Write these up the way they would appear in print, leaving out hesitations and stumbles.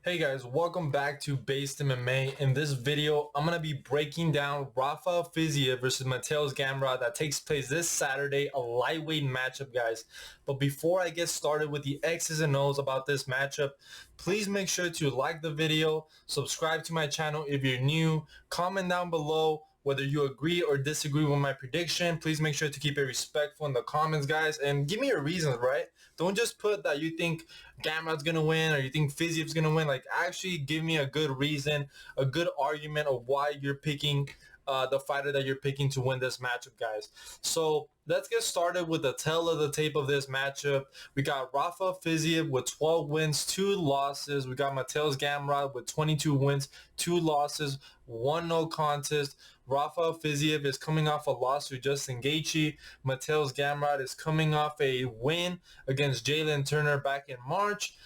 Hey guys, welcome back to Based MMA. In this video, I'm going to be breaking down Rafael Fiziev versus Mateusz Gamrot that takes place this Saturday, a lightweight matchup, guys. But before I get started with the X's and O's about this matchup, please make sure to like the video, subscribe to my channel if you're new, comment down below whether you agree or disagree with my prediction. Please make sure to keep it respectful in the comments, guys, and give me your reasons, right? Don't just put that you think Gamrot's going to win or you think Fiziev's going to win. Like, actually give me a good reason, a good argument of why you're picking the fighter that you're picking to win this matchup, guys. So let's get started with the tail of the tape of this matchup. We got Rafael Fiziev with 12 wins, 2 losses. We got Mateusz Gamrot with 22 wins, 2 losses, 1 no contest. Rafael Fiziev is coming off a loss to Justin Gaethje. Mateusz Gamrot is coming off a win against Jalen Turner back in March.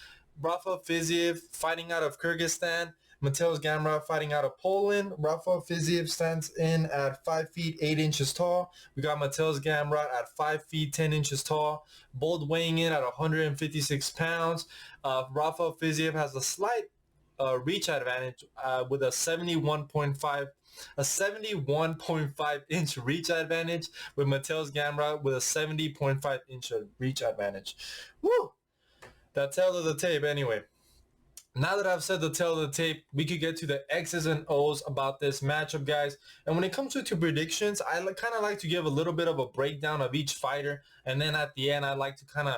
Rafael Fiziev fighting out of Kyrgyzstan. Mateusz Gamrot fighting out of Poland. Rafael Fiziev stands in at 5 feet 8 inches tall. We got Mateusz Gamrot at 5 feet 10 inches tall, both weighing in at 156 pounds. Rafael Fiziev has a slight reach advantage with a 71.5 inch reach advantage, with Mateusz Gamrot with a 70.5 inch reach advantage. Woo! That tail of the tape anyway. Now that I've said the tail of the tape, we could get to the X's and O's about this matchup, guys. And when it comes to predictions, I kind of like to give a little bit of a breakdown of each fighter. And then at the end, I like to kind of,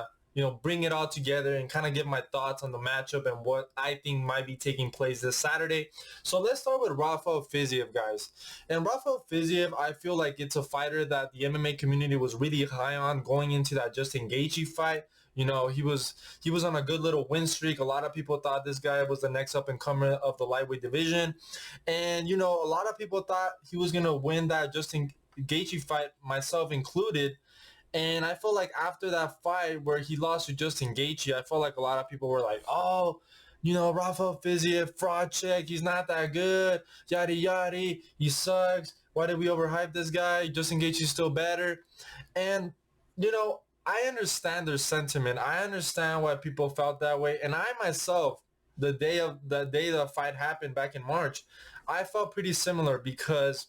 bring it all together and kind of give my thoughts on the matchup and what I think might be taking place this Saturday. So let's start with Rafael Fiziev, guys. And Rafael Fiziev, I feel like it's a fighter that the MMA community was really high on going into that Justin Gaethje fight. He was on a good little win streak. A lot of people thought this guy was the next up-and-comer of the lightweight division. And, a lot of people thought he was going to win that Justin Gaethje fight, myself included. And I feel like after that fight where he lost to Justin Gaethje, I felt like a lot of people were like, oh, Rafael Fiziev, fraud check, he's not that good, yada yada, he sucks. Why did we overhype this guy? Justin Gaethje's still better. And, I understand their sentiment. I understand why people felt that way. And I myself, the day the fight happened back in March, I felt pretty similar because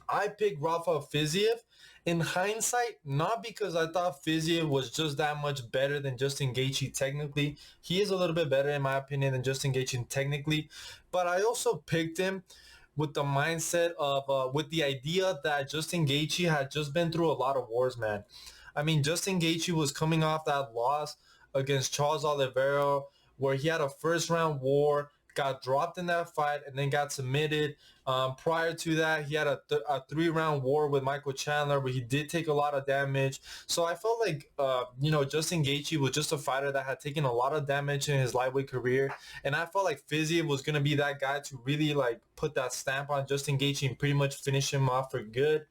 I picked Rafael Fiziev in hindsight, not because I thought Fiziev was just that much better than Justin Gaethje technically. He is a little bit better, in my opinion, than Justin Gaethje technically. But I also picked him with the mindset of, with the idea that Justin Gaethje had just been through a lot of wars, man. I mean, Justin Gaethje was coming off that loss against Charles Oliveira where he had a first-round war, got dropped in that fight, and then got submitted. Prior to that, he had a 3-round war with Michael Chandler where he did take a lot of damage. So I felt like, Justin Gaethje was just a fighter that had taken a lot of damage in his lightweight career. And I felt like Fiziev was going to be that guy to really, put that stamp on Justin Gaethje and pretty much finish him off for good.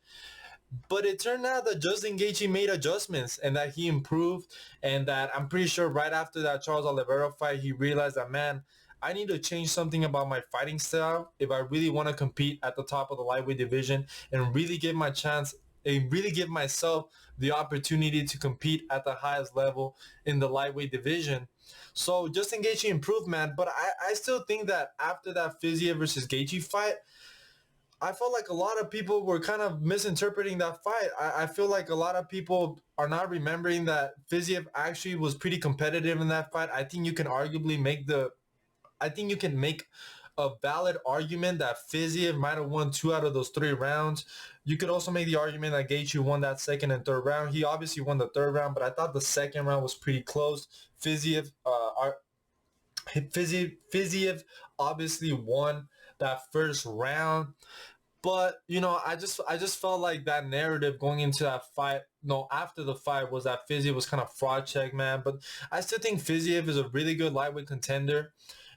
But it turned out that Justin Gaethje made adjustments and that he improved, and that I'm pretty sure right after that Charles Oliveira fight, he realized that, man, I need to change something about my fighting style if I really want to compete at the top of the lightweight division and really give myself the opportunity to compete at the highest level in the lightweight division. So Justin Gaethje improved, man, but I still think that after that Fiziev versus Gaethje fight, I felt like a lot of people were kind of misinterpreting that fight. I feel like a lot of people are not remembering that Fiziev actually was pretty competitive in that fight. I think you can make a valid argument that Fiziev might have won 2 out of those 3 rounds. You could also make the argument that Gaethje won that second and third round. He obviously won the third round, but I thought the second round was pretty close. Fiziev obviously won that first round. But, I just felt like that narrative going into that fight, no, after the fight, was that Fiziev was kind of fraud check, man. But I still think Fiziev is a really good lightweight contender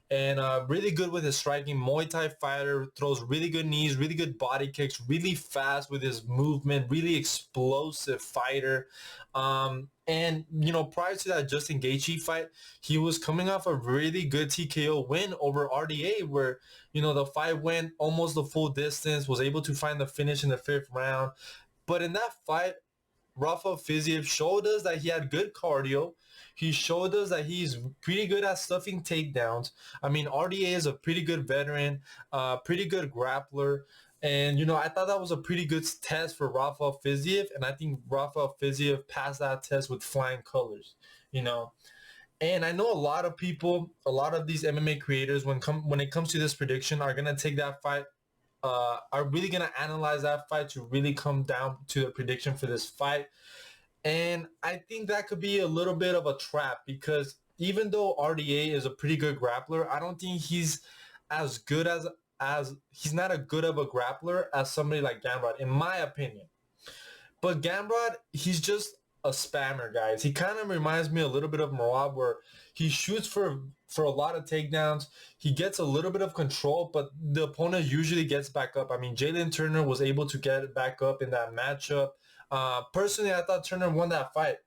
and really good with his striking. Muay Thai fighter, throws really good knees, really good body kicks, really fast with his movement, really explosive fighter. And, prior to that Justin Gaethje fight, he was coming off a really good TKO win over RDA where, the fight went almost the full distance, was able to find the finish in the 5th round. But in that fight, Rafael Fiziev showed us that he had good cardio. He showed us that he's pretty good at stuffing takedowns. I mean, RDA is a pretty good veteran, pretty good grappler. And, I thought that was a pretty good test for Rafael Fiziev. And I think Rafael Fiziev passed that test with flying colors, you know. And I know a lot of people, a lot of these MMA creators, when it comes to this prediction, are gonna take that fight, are really gonna analyze that fight to really come down to a prediction for this fight. And I think that could be a little bit of a trap because even though RDA is a pretty good grappler, I don't think he's as good as he's not as good of a grappler as somebody like Gamrot, in my opinion. But Gamrot, he's just a spammer, guys. He kind of reminds me a little bit of Marab, where he shoots for a lot of takedowns. He gets a little bit of control, but the opponent usually gets back up. I mean, Jalen Turner was able to get back up in that matchup. Personally, I thought Turner won that fight.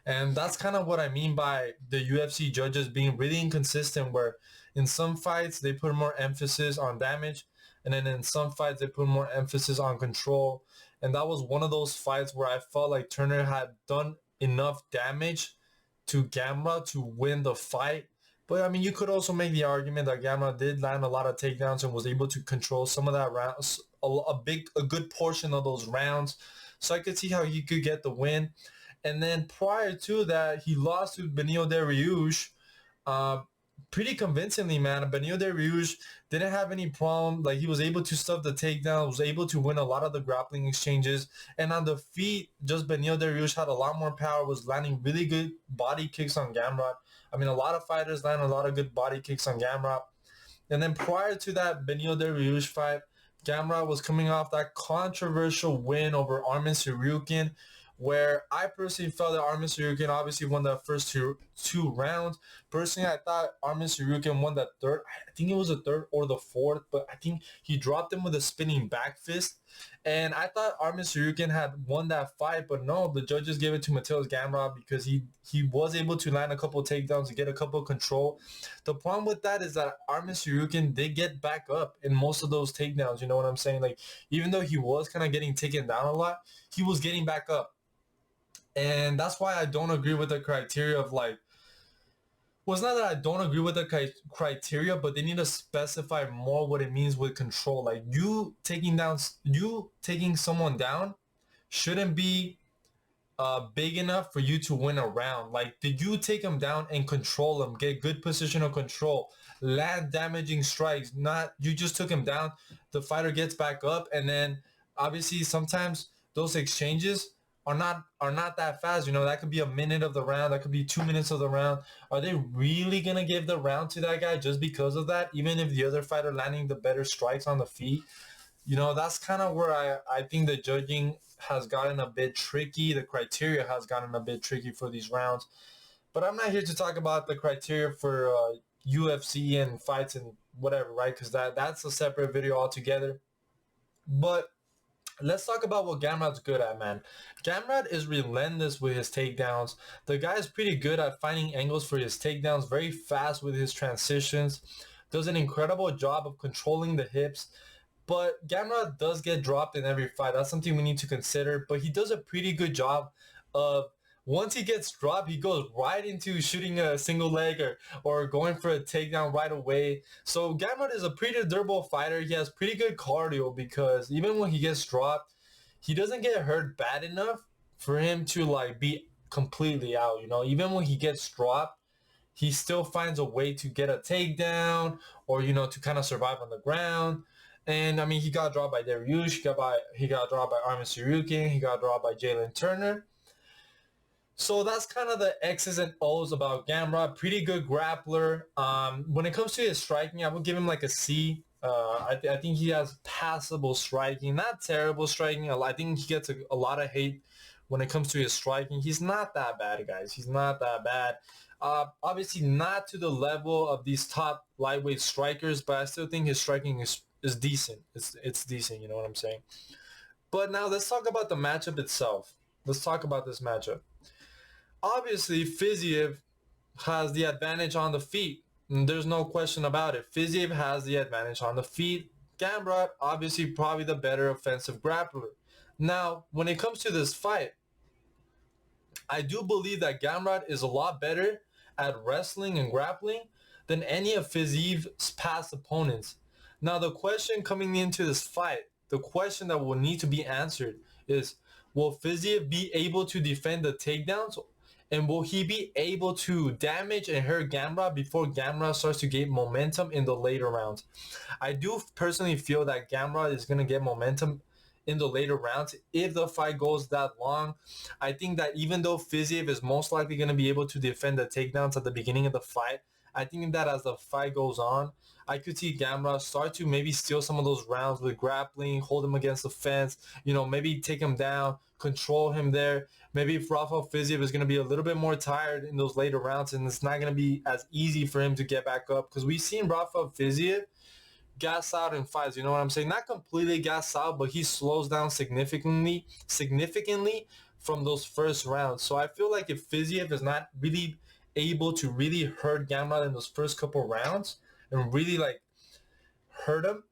And that's kind of what I mean by the UFC judges being really inconsistent, where in some fights they put more emphasis on damage, and then in some fights they put more emphasis on control. And that was one of those fights where I felt like Turner had done enough damage to Gamrot to win the fight. But I mean, you could also make the argument that Gamrot did land a lot of takedowns and was able to control some of that rounds, a good portion of those rounds. So I could see how he could get the win. And then prior to that, he lost to Benio Dariush pretty convincingly, man. Benio Dariush didn't have any problem. Like, he was able to stuff the takedown, was able to win a lot of the grappling exchanges. And on the feet, just Benio Dariush had a lot more power, was landing really good body kicks on Gamrot. I mean, a lot of fighters land a lot of good body kicks on Gamrot. And then prior to that Benio Dariush fight, Gamrot was coming off that controversial win over Arman Tsarukyan, where I personally felt that Arman Tsarukyan obviously won the first two rounds. Personally, I thought Arman Tsarukyan won that third. I think it was the third or the fourth, but I think he dropped him with a spinning back fist. And I thought Arman Tsarukyan had won that fight, but no, the judges gave it to Mateusz Gamrot because he was able to land a couple of takedowns to get a couple of control. The problem with that is that Arman Tsarukyan did get back up in most of those takedowns. You know what I'm saying? Like, even though he was kind of getting taken down a lot, he was getting back up. And that's why I don't agree with the criteria of like, well, it's not that I don't agree with the criteria, but they need to specify more what it means with control. Like, you taking someone down shouldn't be big enough for you to win a round. Like, did you take him down and control him, get good positional control, land damaging strikes? Not you just took him down, the fighter gets back up, and then obviously sometimes those exchanges are not that fast. That could be a minute of the round, that could be 2 minutes of the round. Are they really gonna give the round to that guy just because of that, even if the other fighter landing the better strikes on the feet? That's kind of where I think the judging has gotten a bit tricky. The criteria has gotten a bit tricky for these rounds. But I'm not here to talk about the criteria for UFC and fights and whatever, right? Because that's a separate video altogether. But let's talk about what Gamrot's good at, man. Gamrot is relentless with his takedowns. The guy is pretty good at finding angles for his takedowns, very fast with his transitions, does an incredible job of controlling the hips. But Gamrot does get dropped in every fight. That's something we need to consider. But he does a pretty good job of, once he gets dropped, he goes right into shooting a single leg or going for a takedown right away. So Gamrot is a pretty durable fighter. He has pretty good cardio because even when he gets dropped, he doesn't get hurt bad enough for him to like be completely out. Even when he gets dropped, he still finds a way to get a takedown or, to kind of survive on the ground. And I mean, he got dropped by Dariush, he got dropped by Arman Tsarukyan, he got dropped by Jalen Turner. So that's kind of the X's and O's about Gamrot. Pretty good grappler. When it comes to his striking, I would give him like a C. I think he has passable striking, not terrible striking. I think he gets a lot of hate when it comes to his striking. He's not that bad, guys. He's not that bad. Obviously not to the level of these top lightweight strikers, but I still think his striking is decent. It's decent, you know what I'm saying? But now let's talk about the matchup itself. Let's talk about this matchup. Obviously, Fiziev has the advantage on the feet. And there's no question about it. Fiziev has the advantage on the feet. Gamrot, obviously, probably the better offensive grappler. Now, when it comes to this fight, I do believe that Gamrot is a lot better at wrestling and grappling than any of Fiziev's past opponents. Now, the question coming into this fight, the question that will need to be answered is, will Fiziev be able to defend the takedowns? And will he be able to damage and hurt Gamrot before Gamrot starts to gain momentum in the later rounds? I do personally feel that Gamrot is going to get momentum in the later rounds if the fight goes that long. I think that even though Fiziev is most likely going to be able to defend the takedowns at the beginning of the fight, I think that as the fight goes on, I could see Gamrot start to maybe steal some of those rounds with grappling, hold him against the fence, maybe take him down, control him there. Maybe if Rafael Fiziev is going to be a little bit more tired in those later rounds and it's not going to be as easy for him to get back up, because we've seen Rafael Fiziev gas out in fights. You know what I'm saying? Not completely gas out, but he slows down significantly from those first rounds. So I feel like if Fiziev is not really able to really hurt Gamrot in those first couple rounds and really like hurt him,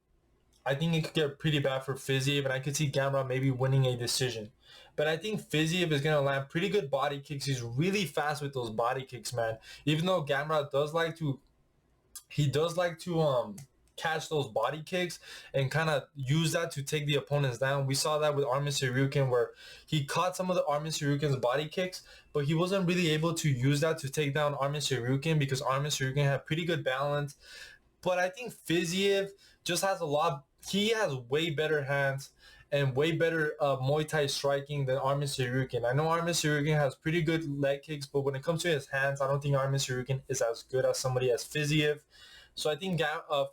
I think it could get pretty bad for Fiziev, and I could see Gamrot maybe winning a decision. But I think Fiziev is going to land pretty good body kicks. He's really fast with those body kicks, man. Even though Gamrot does like to catch those body kicks and kind of use that to take the opponents down. We saw that with Armin Tsarukyan, where he caught some of the Armin Tsarukyan's body kicks, but he wasn't really able to use that to take down Armin Tsarukyan because Armin Tsarukyan had pretty good balance. But I think Fiziev just has he has way better hands and way better Muay Thai striking than Armin Tsarukyan. I know Armin Tsarukyan has pretty good leg kicks, but when it comes to his hands, I don't think Armin Tsarukyan is as good as somebody as Fiziev. So I think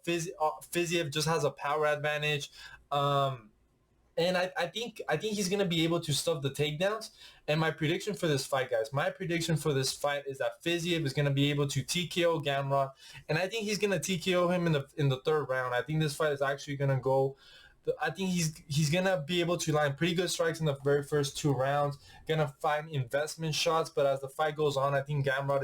Fiziev just has a power advantage. And I think he's gonna be able to stuff the takedowns. And my prediction for this fight, guys, is that Fiziev is gonna be able to TKO Gamrot, and I think he's gonna TKO him in the third round. I think this fight is actually gonna go. I think he's gonna be able to line pretty good strikes in the very first two rounds. Gonna find investment shots, but as the fight goes on, I think Gamrot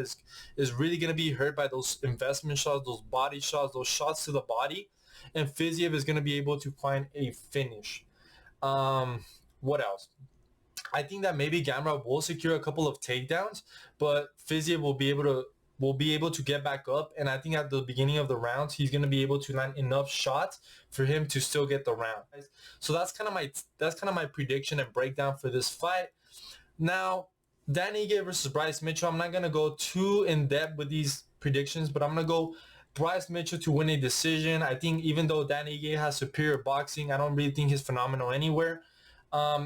is really gonna be hurt by those investment shots, those body shots, those shots to the body, and Fiziev is gonna be able to find a finish. What else? I think that maybe Gamrot will secure a couple of takedowns, but Fiziev will be able to get back up, and I think at the beginning of the rounds he's going to be able to land enough shots for him to still get the round. So that's kind of my prediction and breakdown for this fight. Now, Dan Ige versus Bryce Mitchell. I'm not going to go too in depth with these predictions, but I'm going to go Bryce Mitchell to win a decision. I think even though Dan Ige has superior boxing, I don't really think he's phenomenal anywhere.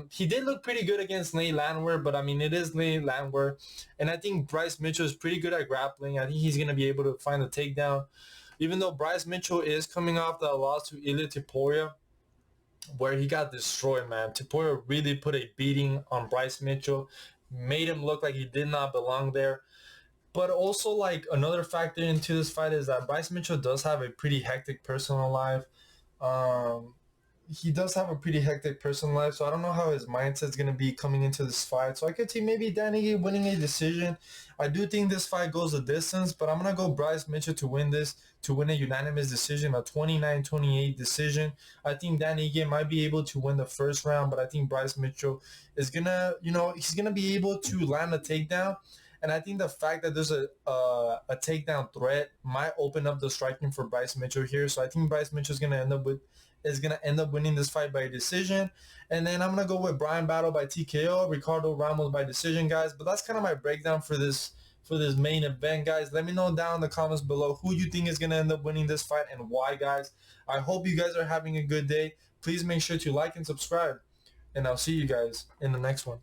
He did look pretty good against Nate Landwehr, but I mean, it is Nate Landwehr. And I think Bryce Mitchell is pretty good at grappling. I think he's going to be able to find the takedown. Even though Bryce Mitchell is coming off that loss to Ilia Topuria, where he got destroyed, man. Topuria really put a beating on Bryce Mitchell, made him look like he did not belong there. But also, like, another factor into this fight is that Bryce Mitchell does have a pretty hectic personal life. He does have a pretty hectic personal life, so I don't know how his mindset's going to be coming into this fight. So I could see maybe Danny winning a decision. I do think this fight goes the distance, but I'm going to go Bryce Mitchell to win a unanimous decision, a 29-28 decision. I think Danny might be able to win the first round, but I think Bryce Mitchell is going to, he's going to be able to land a takedown. And I think the fact that there's a takedown threat might open up the striking for Bryce Mitchell here. So I think Bryce Mitchell is going to end up winning this fight by decision. And then I'm going to go with Brian Battle by TKO, Ricardo Ramos by decision, guys. But that's kind of my breakdown for this main event, guys. Let me know down in the comments below who you think is going to end up winning this fight and why, guys. I hope you guys are having a good day. Please make sure to like and subscribe. And I'll see you guys in the next one.